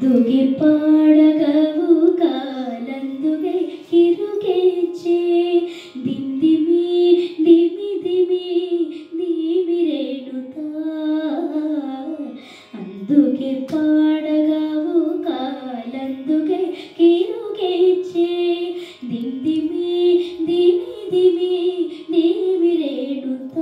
ಅಂದುಗೆ ಪಾಡಗವು ಕಾಲಂದುಗೆ ಕಿರುಗೆಚ್ಚೆ ದಿಂದಿಮಿ ದಿಮಿ ದಿಮಿ ನೀವಿರೇಣುತ ಅಂದುಗೆ ಪಾಡಗವು ಕಾಲಂದುಗೆ ಕಿರುಗೆಚ್ಚೆ ದಿಂದಿಮಿ ದಿಮಿ ದಿಮಿ ನೀವಿರೇಣುತ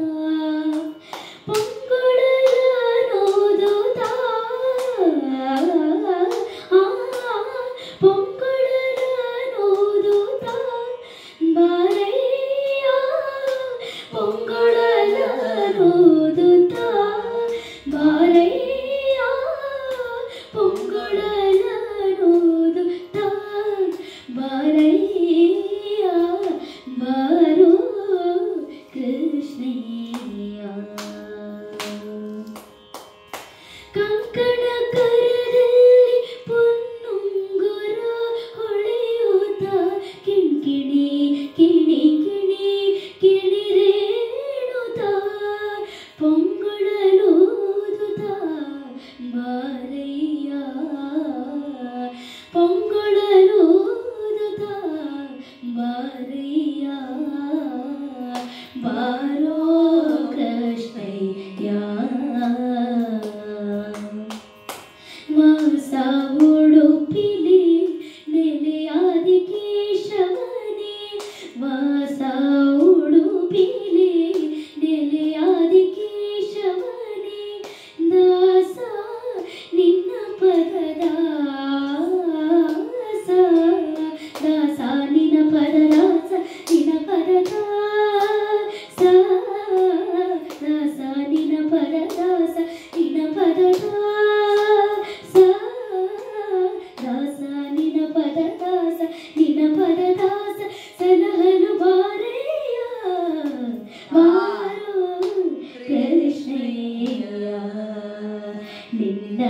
ಕಂಕಣ ಕರದಲ್ಲಿ ಪೊನ್ನುಂಗುರ ಹೊಳೆಯುತ್ತ ಕಿಣಿಕಿಣಿ ಕಿಣಿ ಕಿಣಿ ಕಿಣಿರೇಣುತ್ತ ಪೊಂಗೊಳಲೂದುತ್ತ ಬಾರಯ್ಯ ಪೊಂಗೊಳಲೂದುತ್ತ ಬಾರಯ್ಯ ಬಾರೋ ಕೃಷ್ಣಯ್ಯ ವಾಸ ಉಡುಪಿಲಿ ನೆಲೆಯಾದಿ ಕೇಶವನೇ ವಾಸ ಉಡುಪಿಲಿ ನೆಲೆಯಾದಿ ಕೇಶವನೇ ದಾಸ ನಿನ್ನ ಪದದಾಸ ದಾಸ ನಿನ್ನ ಪದದಾಸ ನಿನ್ನ ಪದದಾಸ ದಾಸ ನಿನ್ನ ಪದದಾಸ ನಿನ್ನ ಪದದಾಸ ದಾಸ ನಿನ ಪದದಾಸ ನಿನ ಪದದಾಸ ಸಲಹನು ಬಾರಯ್ಯ ಬಾರೋ ಕೃಷ್ಣಯ್ಯ ನಿನ್ನ